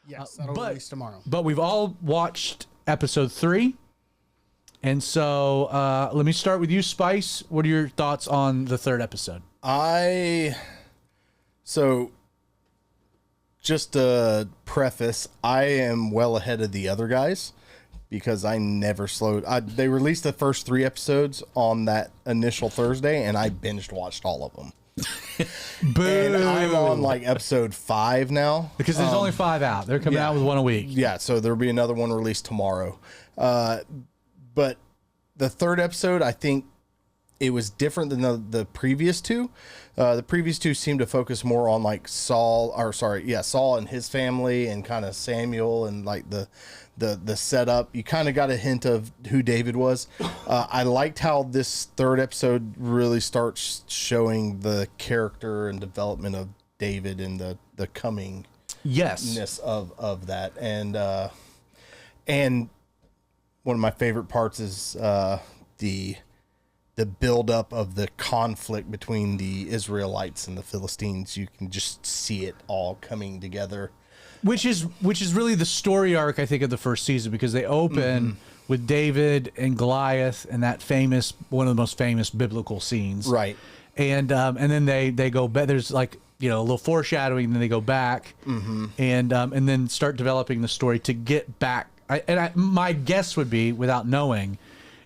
Yes, that'll release tomorrow. But we've all watched episode 3. And so let me start with you, Spice. What are your thoughts on the 3rd episode? So just to preface, I am well ahead of the other guys because I never slowed. They released the first 3 episodes on that initial Thursday, and I binged watched all of them. Boo. And I'm on like episode 5 now. Because there's only 5 out. They're coming out with 1 a week. Yeah, so there'll be another one released tomorrow. But the 3rd episode, I think it was different than the previous 2. The previous 2 seemed to focus more on like Saul and his family and kind of Samuel and like the setup. You kind of got a hint of who David was. I liked how this 3rd episode really starts showing the character and development of David and the comingness of that. And one of my favorite parts is the buildup of the conflict between the Israelites and the Philistines. You can just see it all coming together. Which is really the story arc, I think, of the first season, because they open with David and Goliath and that one of the most famous biblical scenes. Right. And then they go back. There's like, a little foreshadowing, and then they go back and then start developing the story to get back. My guess would be, without knowing,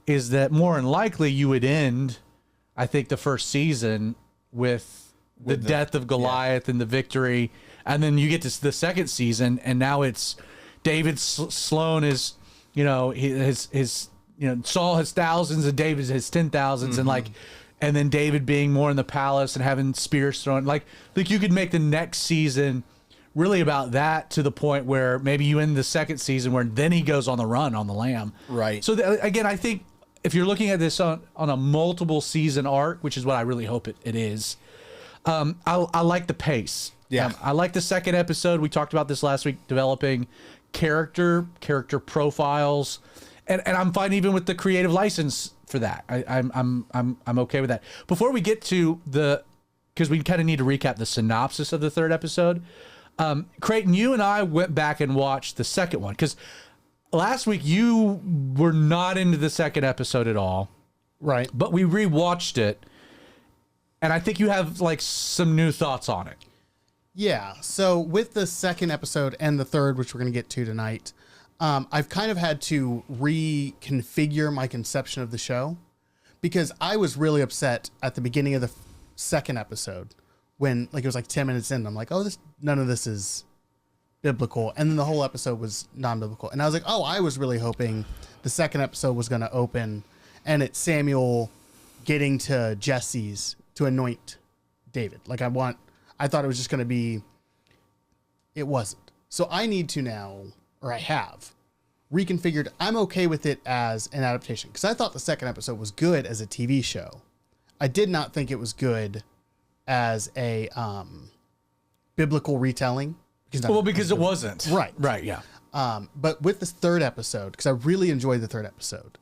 is that more than likely you would end, I think, the first season with the death of Goliath and the victory. And then you get to the second season, and now it's David Sloan is, Saul has thousands and David has 10,000s, and then David being more in the palace and having spears thrown. Like you could make the next season really about that, to the point where maybe you end the second season where then he goes on the run on the lamb. Right. So again, I think if you're looking at this on a multiple season arc, which is what I really hope it is, I like the pace. Yeah. I like the second episode. We talked about this last week, developing character profiles, and I'm fine even with the creative license for that. I'm okay with that. Before we get to because we kind of need to recap the synopsis of the 3rd episode. Creighton, you and I went back and watched the second one, because last week you were not into the second episode at all. Right. But we rewatched it, and I think you have like some new thoughts on it. Yeah. So with the second episode and the 3rd, which we're going to get to tonight, I've kind of had to reconfigure my conception of the show, because I was really upset at the beginning of the second episode when it was like 10 minutes in. I'm like, none of this is biblical. And then the whole episode was non-biblical. And I was like, I was really hoping the second episode was going to open and it's Samuel getting to Jesse's to anoint David. I thought it was just going to be, it wasn't. So I need to now, or I have reconfigured. I'm okay with it as an adaptation, because I thought the second episode was good as a TV show. I did not think it was good as a biblical retelling. Because it wasn't. Right. Yeah. But with this 3rd episode, because I really enjoyed the 3rd episode,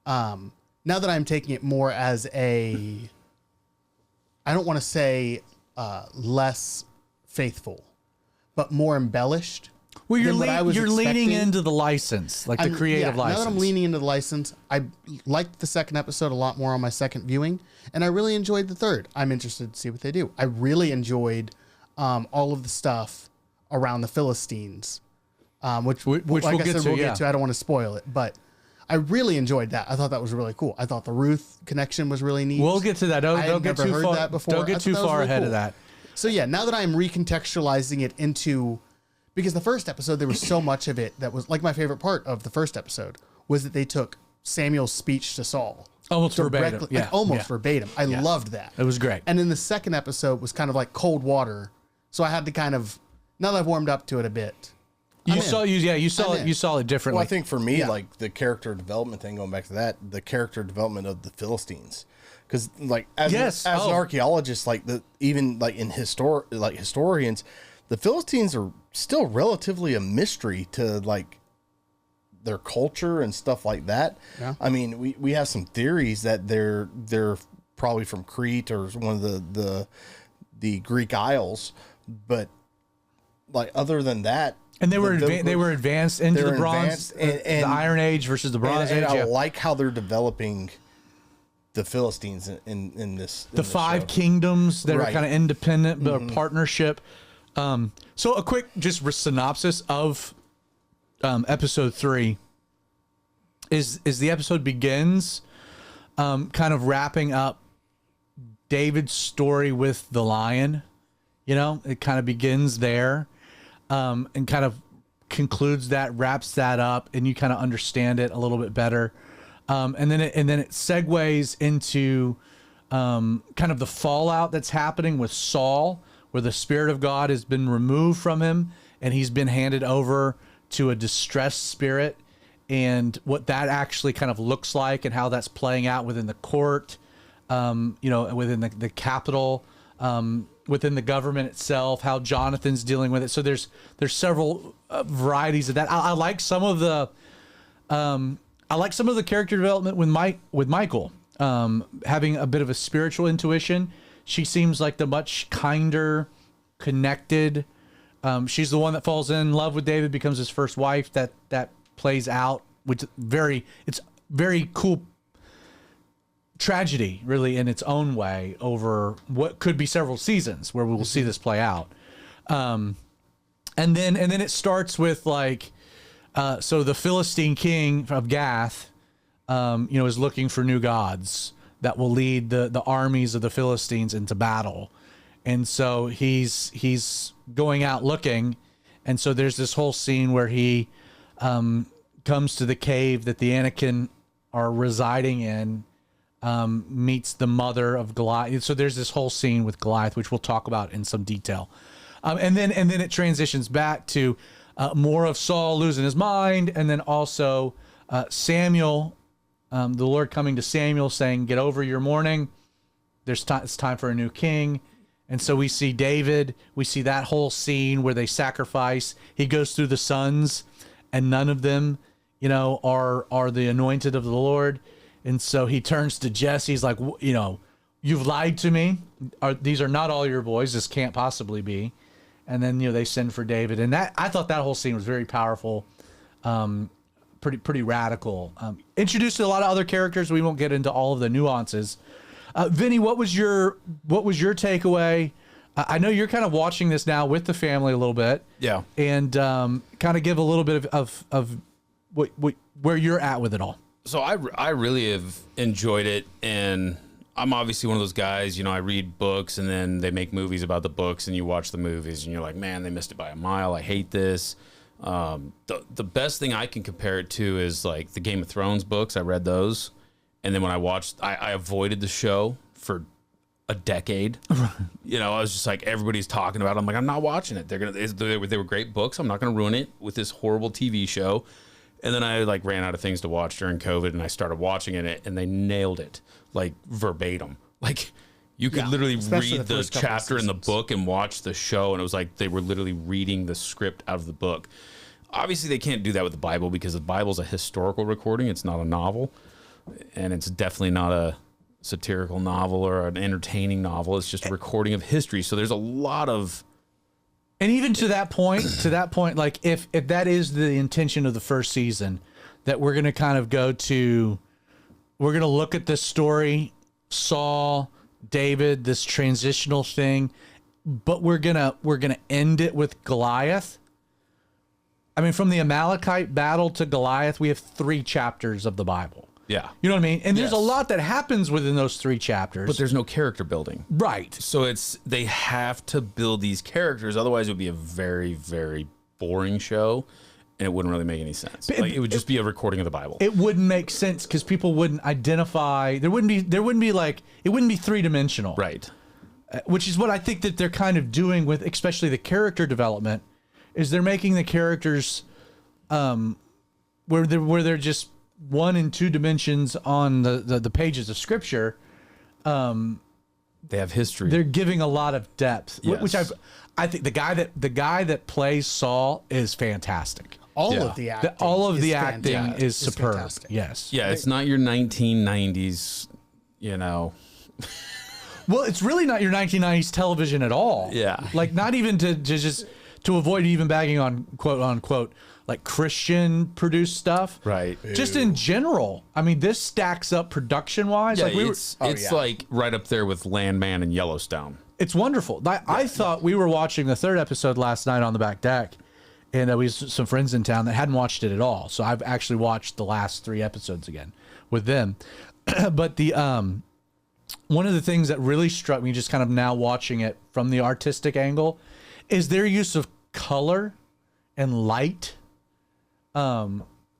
now that I'm taking it more as I don't want to say less faithful, but more embellished. Well, you're leaning into the license, the creative license. Now that I'm leaning into the license, I liked the second episode a lot more on my second viewing, and I really enjoyed the 3rd. I'm interested to see what they do. I really enjoyed all of the stuff around the Philistines, which we'll get to. I don't want to spoil it, but I really enjoyed that. I thought that was really cool. I thought the Ruth connection was really neat. We'll get to that. Don't get too far. That before. Don't get too far ahead of that. So yeah, now that I'm recontextualizing it into, because the first episode, there was so much of it that was like my favorite part of the first episode was that they took Samuel's speech to Saul. Almost verbatim. Yeah. Verbatim. I loved that. It was great. And then the second episode was kind of like cold water. So I had to kind of, now that I've warmed up to it a bit. You saw it differently. Well, I think for me, like the character development thing, going back to that, the character development of the Philistines, because as an archaeologist, even in historians, the Philistines are still relatively a mystery to their culture and stuff like that. Yeah. I mean, we have some theories that they're probably from Crete or one of the Greek Isles, but like other than that, And they were advanced into the Bronze, and the Iron Age versus the Bronze Age. And I yeah. like how they're developing the Philistines in this. The five kingdoms that are Right. kind of independent but a partnership. So a quick just synopsis of episode 3 is the episode begins kind of wrapping up David's story with the lion. You know, it kind of begins there and kind of concludes that, wraps that up, and you kind of understand it a little bit better. And then it segues into kind of the fallout that's happening with Saul, where the Spirit of God has been removed from him and he's been handed over to a distressed spirit, and what that actually kind of looks like and how that's playing out within the court, within the capital, within the government itself, how Jonathan's dealing with it. So there's several varieties of that. I like some of the character development with Michael, having a bit of a spiritual intuition. She seems like the much kinder, connected. She's the one that falls in love with David, becomes his first wife. That plays out, which it's very cool tragedy, really, in its own way, over what could be several seasons where we will see this play out. And then it starts with like, so the Philistine king of Gath, is looking for new gods that will lead the armies of the Philistines into battle. And so he's going out looking. And so there's this whole scene where he comes to the cave that the Anakim are residing in, meets the mother of Goliath. So there's this whole scene with Goliath, which we'll talk about in some detail. And then it transitions back to more of Saul losing his mind, and then also Samuel, the Lord coming to Samuel saying, "Get over your mourning. It's time for a new king." And so we see David. We see that whole scene where they sacrifice. He goes through the sons, and none of them, are the anointed of the Lord. And so he turns to Jesse. He's like, "You've lied to me. These are not all your boys. This can't possibly be." And then, they send for David. And I thought that whole scene was very powerful, pretty radical. Introduced to a lot of other characters. We won't get into all of the nuances. Vinny, what was your takeaway? I know you're kind of watching this now with the family a little bit. Yeah. And kind of give a little bit of what where you're at with it all. So I really have enjoyed it, and I'm obviously one of those guys, I read books and then they make movies about the books and you watch the movies and you're like, man, they missed it by a mile. I hate this. The best thing I can compare it to is like the Game of Thrones books. I read those. And then when I watched, I avoided the show for a decade. I was just like, everybody's talking about it. I'm like, I'm not watching it. They were great books. I'm not going to ruin it with this horrible TV show. And then I like ran out of things to watch during COVID, and I started watching it, and they nailed it like verbatim. Like you could literally especially read the the first couple of chapter in the seasons. book and watch the show, and it was like they were literally reading the script out of the book. Obviously, they can't do that with the Bible because the Bible's a historical recording. It's not a novel, and it's definitely not a satirical novel or an entertaining novel. It's just a recording of history. So there's a lot of... And even to that point, like if that is the intention of the first season, that we're going to kind of we're going to look at this story, Saul, David, this transitional thing, but we're going to end it with Goliath. I mean, from the Amalekite battle to Goliath, we have 3 chapters of the Bible. Yeah. You know what I mean? And there's a Yes. lot that happens within those 3 chapters. But there's no character building. right. So they have to build these characters. Otherwise, it would be a very, very boring show, and it wouldn't really make any sense. Like, it would just be a recording of the Bible. It wouldn't make sense because people wouldn't identify. There wouldn't be like, it wouldn't be 3-dimensional. Right. Which is what I think that they're kind of doing with, especially the character development, is they're making the characters where they're just 1 and 2 dimensions on the pages of scripture. They have history. They're giving a lot of depth, which Yes. I think the guy that plays Saul is fantastic. All Yeah. of the acting. All of is the acting fantastic. is superb. fantastic. Yes. yeah, it's not your 1990s, Well, it's really not your 1990s television at all. Yeah. Like not even to to avoid even bagging on quote unquote like Christian produced stuff. Right. Just in general. I mean, this stacks up production wise. Yeah, Like it's like right up there with Landman and Yellowstone. it's wonderful. I thought we were watching the third episode last night on the back deck, and we had some friends in town that hadn't watched it at all. So I've actually watched the last 3 episodes again with them. But the one of the things that really struck me, just kind of now watching it from the artistic angle, is their use of color and light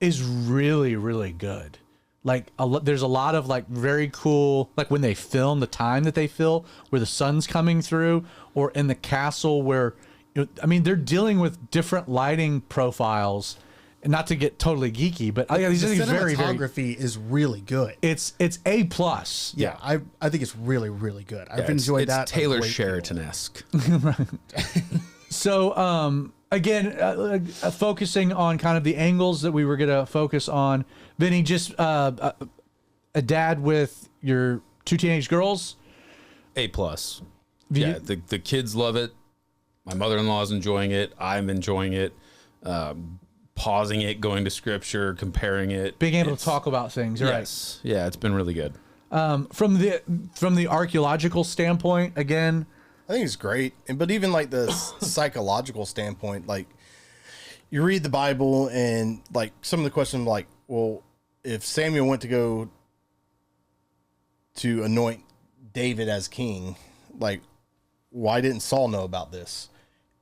is really, really good. Like there's a lot of like very cool, like when they film, the time that they fill where the sun's coming through, or in the castle where, I mean, they're dealing with different lighting profiles. And not to get totally geeky, but I The think it's very, cinematography is really good. it's A plus. Yeah, I think it's really, really good. I've It's enjoyed that. a Taylor great deal. Sheraton-esque. So, again, focusing on kind of the angles that we were going to focus on. Vinny, just a dad with your 2 teenage girls. A+. Yeah, the kids love it. My mother-in-law is enjoying it. I'm enjoying it. Pausing it, going to scripture, comparing it. Being able to talk about things, right? Yes. Yeah, it's been really good. From the archaeological standpoint, again, I think it's great. But even like the psychological standpoint, like you read the Bible and like some of the questions like, well, if Samuel went to go to anoint David as king, like why didn't Saul know about this?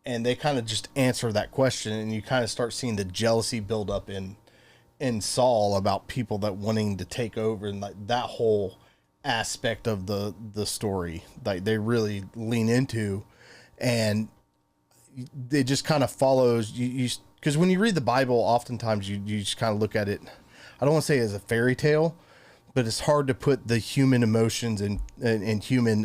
And they kind of just answer that question, and you kind of start seeing the jealousy build up in Saul about people that wanting to take over, and like that whole aspect of the story, like they really lean into, and it just kind of follows you because when you read the Bible, oftentimes you just kind of look at it. I don't want to say as a fairy tale, but it's hard to put the human emotions and human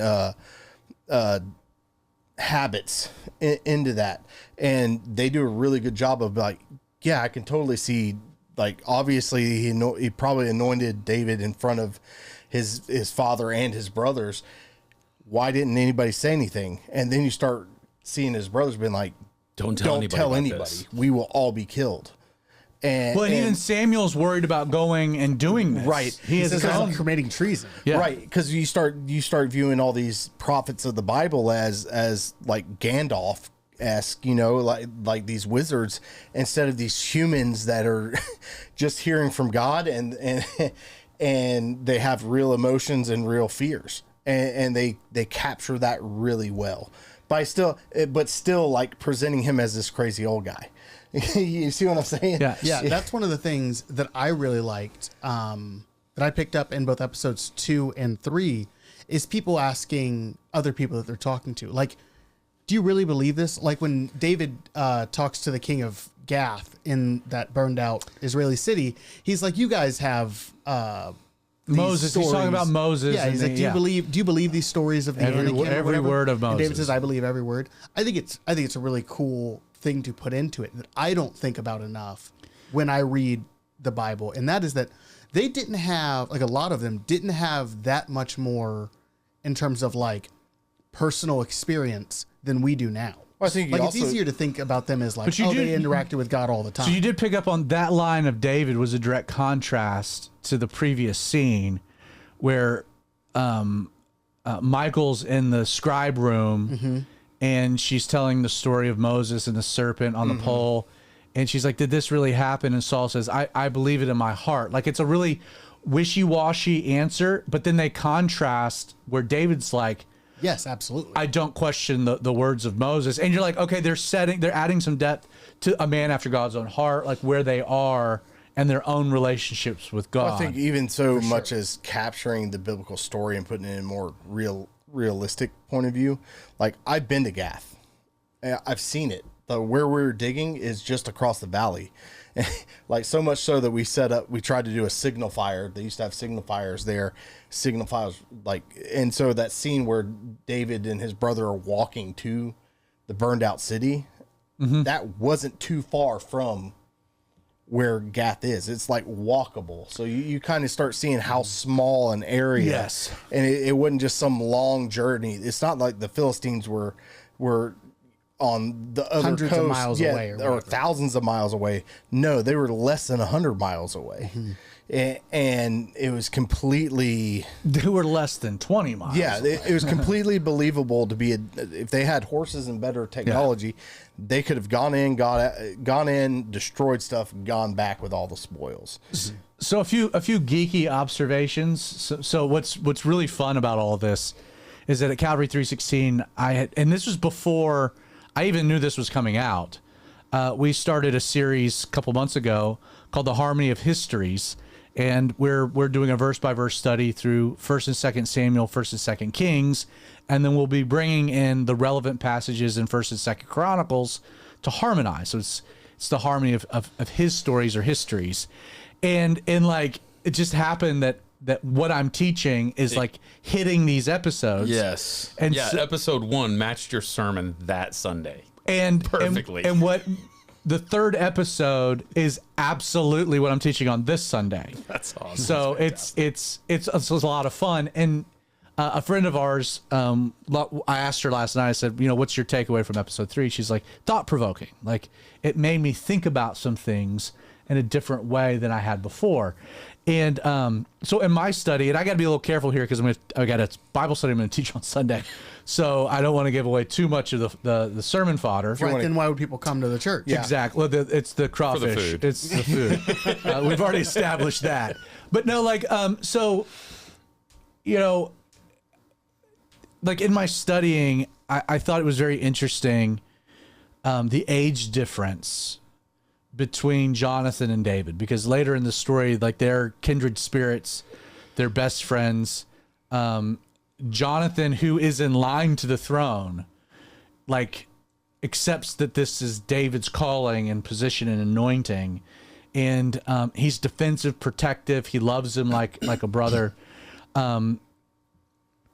habits into that, and they do a really good job of like, yeah, I can totally see, like obviously he probably anointed David in front of his father and his brothers. Why didn't anybody say anything? And then you start seeing his brothers being like, Don't tell anybody. About this. We will all be killed. And even Samuel's worried about going and doing this. Right. He has This his is own. committing treason. Yeah. Right, because you start viewing all these prophets of the Bible as like Gandalf-esque, like these wizards, instead of these humans that are just hearing from God and they have real emotions and real fears, and they capture that really well by still like presenting him as this crazy old guy. You see what I'm saying? Yeah. Yeah, that's one of the things that I really liked, that I picked up in both episodes 2 and 3, is people asking other people that they're talking to, like, do you really believe this? Like when David talks to the king of Gath in that burned out Israeli city, he's like, you guys have these Moses. He's talking about Moses. Yeah, he's and like, do you believe these stories of the Anakim or every whatever?" word of And David Moses. says, I believe every word. I think it's a really cool thing to put into it that I don't think about enough when I read the Bible, and that is that they didn't have, like a lot of them didn't have that much more in terms of like personal experience than we do now. Well, I think like it's easier to think about them as like, But you oh, do- they interacted with God all the time. So you did pick up on that line of David was a direct contrast to the previous scene where Michael's in the scribe room and she's telling the story of Moses and the serpent on the pole. And she's like, did this really happen? And Saul says, I believe it in my heart. Like it's a really wishy-washy answer, but then they contrast where David's like, Yes, absolutely. I don't question the words of Moses. And you're like, okay, they're adding some depth to a man after God's own heart, like where they are and their own relationships with God. I think even so much as capturing the biblical story and putting it in a more realistic point of view. Like I've been to Gath. I've seen it. Where we're digging is just across the valley. Like so much so that we tried to do a signal fire. They used to have signal fires there. Signal fires, and so that scene where David and his brother are walking to the burned out city, that wasn't too far from where Gath is. It's like walkable. So you kind of start seeing how small an area. Yes. And it wasn't just some long journey. It's not like the Philistines were on the other Hundreds of coast, miles away or or whatever. thousands of miles away. No, they were less than 100 miles away. And it was completely, They were less than 20 miles. yeah, it was completely believable to be, if they had horses and better technology, they could have gone in, destroyed stuff, gone back with all the spoils. So a few geeky observations. So what's really fun about all of this is that at Calvary 316, and this was before I even knew this was coming out. We started a series a couple months ago called The Harmony of Histories, and we're doing a verse by verse study through 1st and 2nd Samuel, 1st and 2nd Kings, and then we'll be bringing in the relevant passages in 1st and 2nd Chronicles to harmonize. So it's the harmony of his stories or histories, and like it just happened that what I'm teaching is like hitting these episodes. Yes. And yeah, so- episode 1 matched your sermon that Sunday. and Perfectly. And what the 3rd episode is absolutely what I'm teaching on this Sunday. That's awesome. So it's a lot of fun. And a friend of ours, I asked her last night, I said, what's your takeaway from episode 3? She's like, thought provoking. Like, it made me think about some things in a different way than I had before. And so in my study, and I got to be a little careful here because I got a Bible study I'm going to teach on Sunday. So I don't want to give away too much of the sermon fodder. Right, then why would people come to the church? Yeah. Exactly. Well, it's the crawfish. food. It's the food. We've already established that. But no, like, so, like in my studying, I thought it was very interesting, the age difference between Jonathan and David, because later in the story, like they're kindred spirits, they're best friends. Jonathan, who is in line to the throne, like accepts that this is David's calling and position and anointing, and he's defensive, protective. He loves him like a brother. And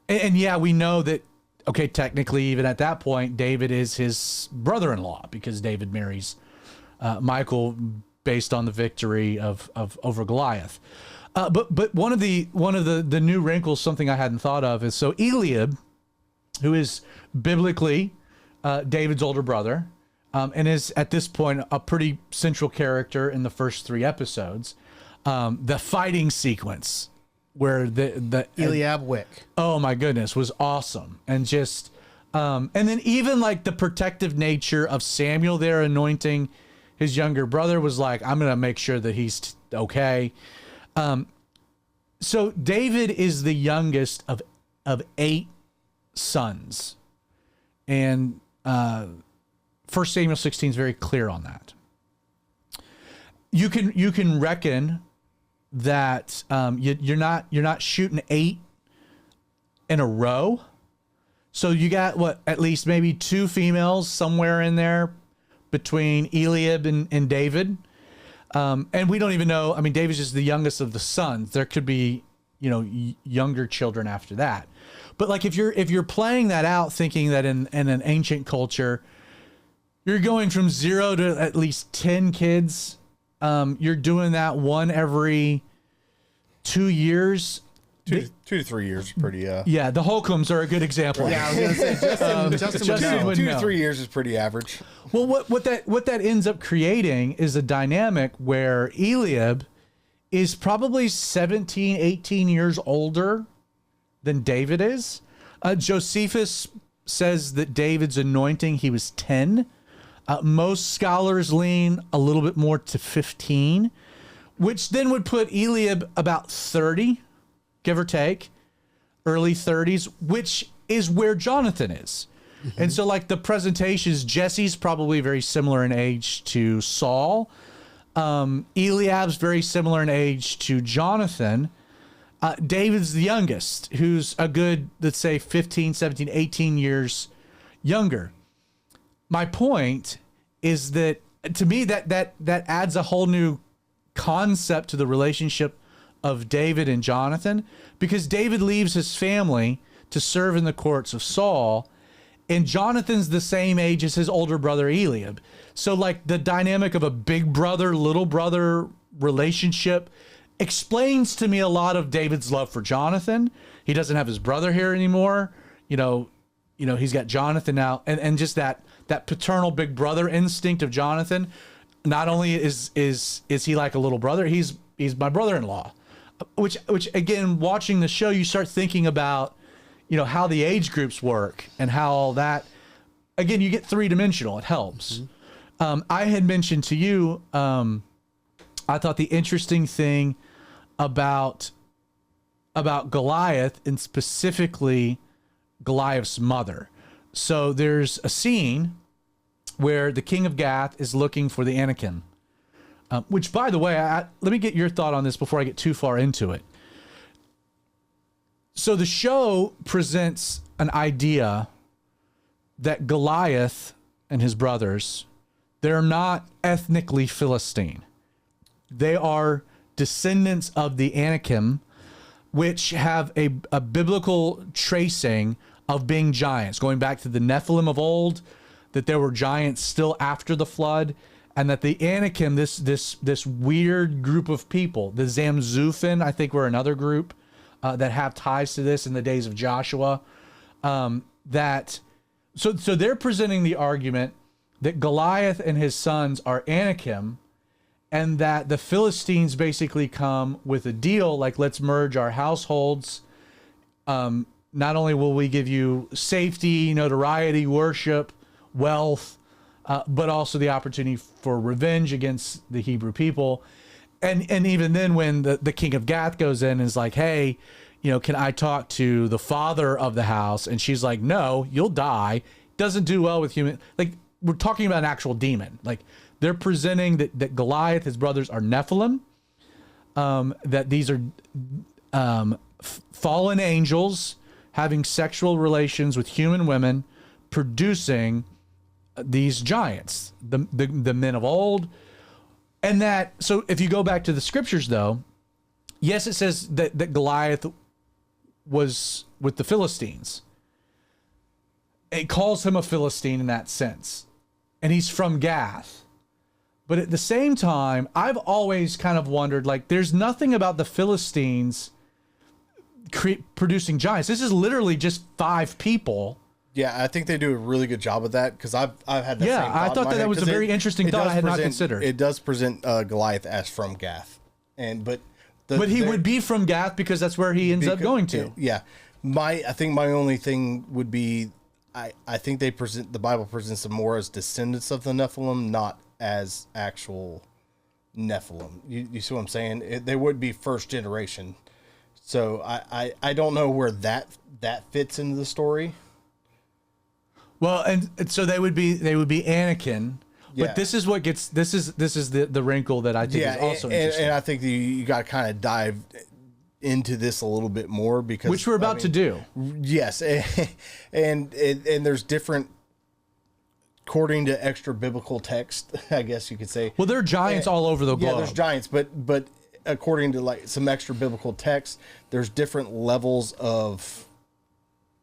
yeah, we know that. Okay, technically, even at that point, David is his brother-in-law because David marries Michael based on the victory of over Goliath. But one of the new wrinkles, something I hadn't thought of, is so Eliab, who is biblically David's older brother, and is at this point a pretty central character in the first 3 episodes. The fighting sequence where the Eliab Wick. oh my goodness, was awesome. And just and then even like the protective nature of Samuel there anointing his younger brother was like, I'm gonna make sure that he's okay. So David is the youngest of 8 sons, and 1 Samuel 16 is very clear on that. You can reckon that you're not shooting 8 in a row, so you got at least maybe 2 females somewhere in there between Eliab and David. And we don't even know. I mean, David's just the youngest of the sons. There could be, younger children after that. But like, if you're playing that out, thinking that in an ancient culture, you're going from 0 to at least 10 kids. You're doing that one every 2 years. 2 to 3 years is pretty. Yeah, the Holcombs are a good example. Yeah, I was gonna say Justin would Justin know. would 2 know. to 3 years is pretty average. Well, what that ends up creating is a dynamic where Eliab is probably 17, 18 years older than David is. Josephus says that David's anointing, he was 10. Most scholars lean a little bit more to 15, which then would put Eliab about 30, give or take, early 30s, which is where Jonathan is. And so like the presentations, Jesse's probably very similar in age to Saul. Eliab's very similar in age to Jonathan. David's the youngest, who's a good, let's say 15, 17, 18 years younger. My point is that to me that adds a whole new concept to the relationship of David and Jonathan, because David leaves his family to serve in the courts of Saul, and Jonathan's the same age as his older brother Eliab. So like the dynamic of a big brother, little brother relationship explains to me a lot of David's love for Jonathan. He doesn't have his brother here anymore. He's got Jonathan now, and just that that paternal big brother instinct of Jonathan. Not only is he like a little brother, he's my brother-in-law. Which again, watching the show, you start thinking about, how the age groups work and how all that. Again, you get three-dimensional. It helps. I had mentioned to you, I thought the interesting thing about Goliath, and specifically Goliath's mother. So there's a scene where the king of Gath is looking for the Anakim, which, by the way, let me get your thought on this before I get too far into it. So the show presents an idea that Goliath and his brothers, they're not ethnically Philistine. They are descendants of the Anakim, which have a biblical tracing of being giants, going back to the Nephilim of old, that there were giants still after the flood, and that the Anakim, this weird group of people, the Zamzuphim, I think were another group that have ties to this in the days of Joshua. So they're presenting the argument that Goliath and his sons are Anakim, and that the Philistines basically come with a deal like, let's merge our households. Not only will we give you safety, notoriety, worship, wealth, but also the opportunity for revenge against the Hebrew people. And even then, when the king of Gath goes in and is like, hey, can I talk to the father of the house? And she's like, no, you'll die. Doesn't do well with human. Like, we're talking about an actual demon. Like, they're presenting that Goliath, his brothers, are Nephilim, that these are fallen angels having sexual relations with human women, producing these giants, the men of old. And that, so if you go back to the scriptures, though, yes, it says that Goliath was with the Philistines. It calls him a Philistine in that sense. And he's from Gath. But at the same time, I've always kind of wondered, like, there's nothing about the Philistines producing giants. This is literally just 5 people. Yeah, I think they do a really good job of that, because I've had that same thought I thought in my that head, was a very interesting thought I had not considered. It does present Goliath as from Gath, but he would be from Gath because that's where he ends up going to. Yeah, I think my only thing would be, I think the Bible presents them more as descendants of the Nephilim, not as actual Nephilim. You see what I'm saying? They would be first generation. So I don't know where that fits into the story. Well, and so they would be Anakin, Yeah. but this is the wrinkle that I think is also interesting, and I think you got to kind of dive into this a little bit more, because which we're about to do. Yes, and there's different, according to extra biblical text, I guess you could say. Well, there are giants all over the globe. Yeah, there's giants, but according to like some extra biblical text, there's different levels of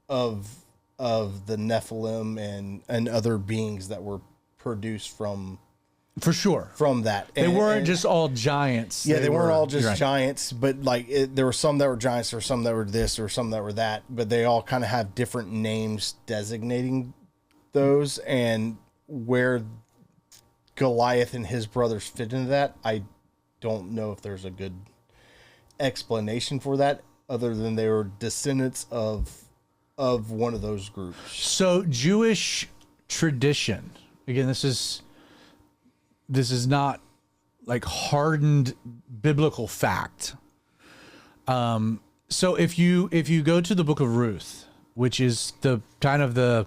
the Nephilim and other beings that were produced from. For sure. From that. They weren't just all giants. Yeah, they weren't all just right. giants, but like there were some that were giants, there were some that were this, or some that were that, but they all kind of have different names designating those, and where Goliath and his brothers fit into that, I don't know if there's a good explanation for that, other than they were descendants of one of those groups. So Jewish tradition, again, this is not like hardened biblical fact. So if you go to the book of Ruth, which is the kind of the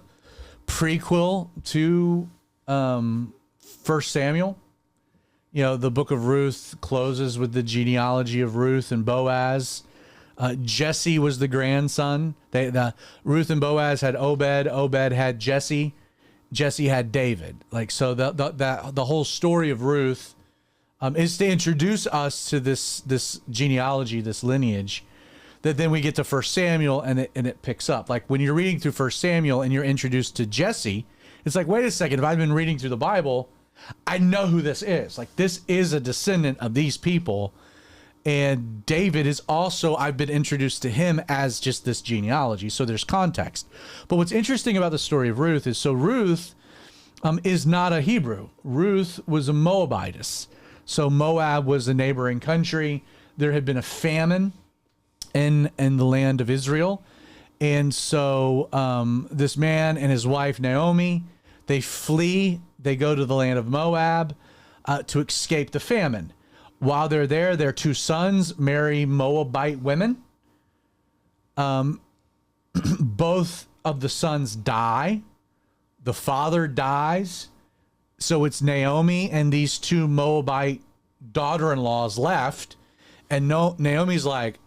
prequel to 1 Samuel, the book of Ruth closes with the genealogy of Ruth and Boaz. Jesse was the grandson. Ruth and Boaz had Obed. Obed had Jesse. Jesse had David. Like, so the whole story of Ruth is to introduce us to this genealogy, this lineage, that then we get to 1 Samuel and it picks up. Like, when you're reading through 1 Samuel and you're introduced to Jesse, it's like, wait a second, if I've been reading through the Bible, I know who this is. Like, this is a descendant of these people. And David is also, I've been introduced to him as just this genealogy. So there's context. But what's interesting about the story of Ruth is, so Ruth is not a Hebrew. Ruth was a Moabitess. So Moab was a neighboring country. There had been a famine in the land of Israel. And so this man and his wife, Naomi, they flee. They go to the land of Moab to escape the famine. While they're there, their two sons marry Moabite women. Both of the sons die. The father dies. So it's Naomi and these two Moabite daughter-in-laws left. And Naomi's like,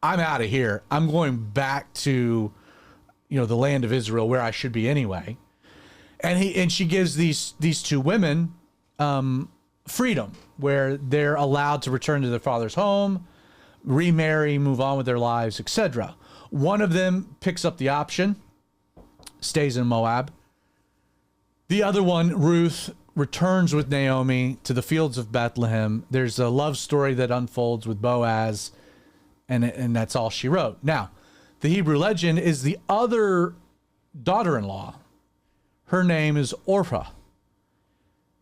I'm out of here. I'm going back to, the land of Israel where I should be anyway. And she gives these two women freedom, where they're allowed to return to their father's home, remarry, move on with their lives, etc. One of them picks up the option, stays in Moab. The other one, Ruth, returns with Naomi to the fields of Bethlehem. There's a love story that unfolds with Boaz, and that's all she wrote. Now, the Hebrew legend is the other daughter-in-law. Her name is Orpah,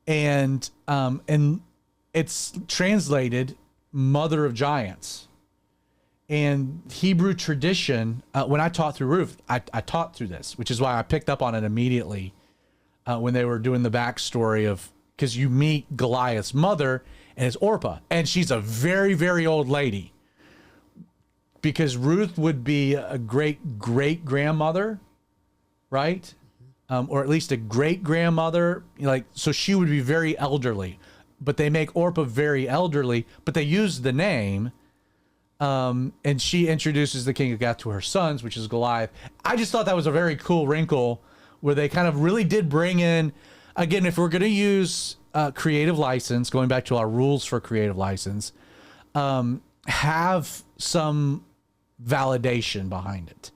and it's translated "mother of giants." And Hebrew tradition, when I taught through Ruth, I taught through this, which is why I picked up on it immediately when they were doing the backstory of, because you meet Goliath's mother, and it's Orpah, and she's a very, very old lady. Because Ruth would be a great-great-grandmother, right? Or at least a great-grandmother. So she would be very elderly. But they make Orpah very elderly, but they use the name. And she introduces the king of Gath to her sons, which is Goliath. I just thought that was a very cool wrinkle where they kind of really did bring in, again, if we're going to use creative license, going back to our rules for creative license, have some validation behind it.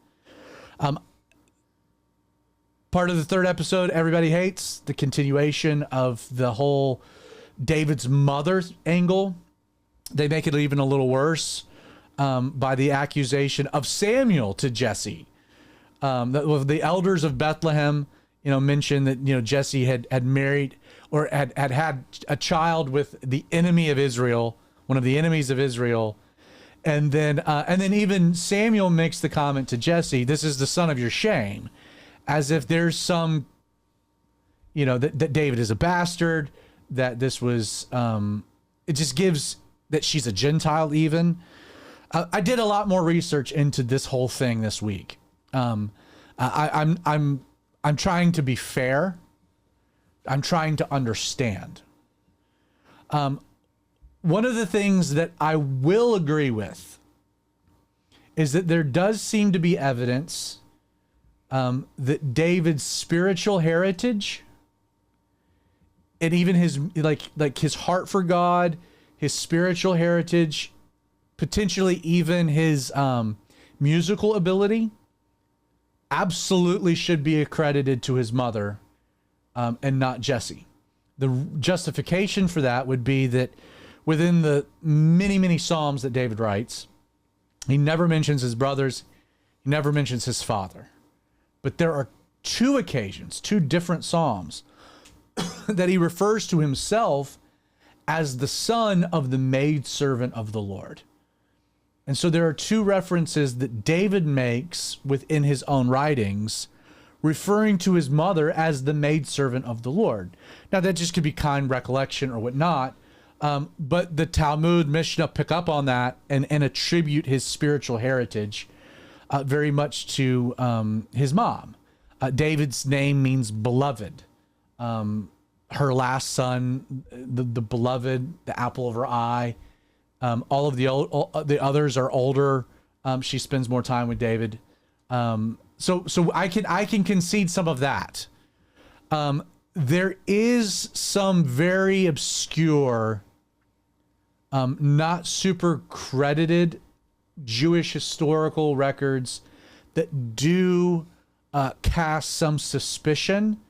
Part of the third episode, everybody hates the continuation of the whole David's mother angle. They make it even a little worse by the accusation of Samuel to Jesse. The elders of Bethlehem, mentioned that, Jesse had married or had a child with the enemy of Israel, one of the enemies of Israel. And then even Samuel makes the comment to Jesse, "This is the son of your shame," as if there's some, that David is a bastard, that this was, it just gives that she's a Gentile even. I did a lot more research into this whole thing this week. I'm trying to be fair. I'm trying to understand. One of the things that I will agree with is that there does seem to be evidence that David's spiritual heritage and even his like his heart for God, his spiritual heritage, potentially even his musical ability, absolutely should be accredited to his mother and not Jesse. The justification for that would be that within the many, many Psalms that David writes, he never mentions his brothers, he never mentions his father. But there are two occasions, two different Psalms, that he refers to himself as the son of the maidservant of the Lord. And so there are two references that David makes within his own writings, referring to his mother as the maidservant of the Lord. Now, that just could be kind recollection or whatnot, but the Talmud, Mishnah pick up on that and attribute his spiritual heritage very much to his mom. David's name means beloved. Her last son, the beloved, the apple of her eye. All of the others are older. She spends more time with David. So I can concede some of that. There is some very obscure, not super credited Jewish historical records that do cast some suspicion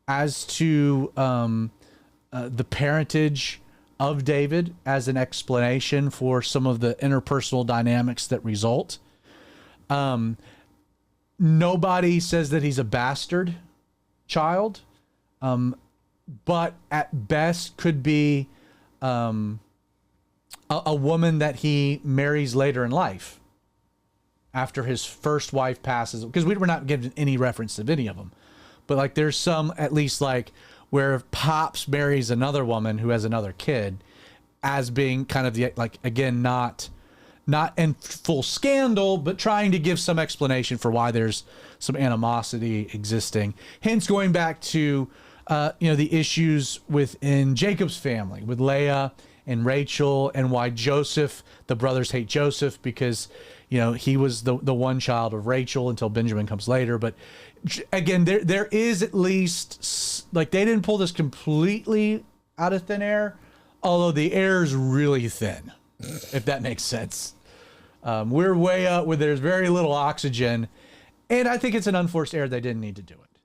as to the parentage of David as an explanation for some of the interpersonal dynamics that result. Nobody says that he's a bastard child. but at best could be a woman that he marries later in life after his first wife passes, because we were not given any reference to any of them, but like there's some at least like where Pops marries another woman who has another kid as being kind of the, like, again, not in full scandal, but trying to give some explanation for why there's some animosity existing. Hence going back to, the issues within Jacob's family with Leah and Rachel, and why Joseph, the brothers hate Joseph because, he was the one child of Rachel until Benjamin comes later. But again, there is at least, like, they didn't pull this completely out of thin air, although the air is really thin, if that makes sense. We're way up where there's very little oxygen, and I think it's an unforced error. They didn't need to do it.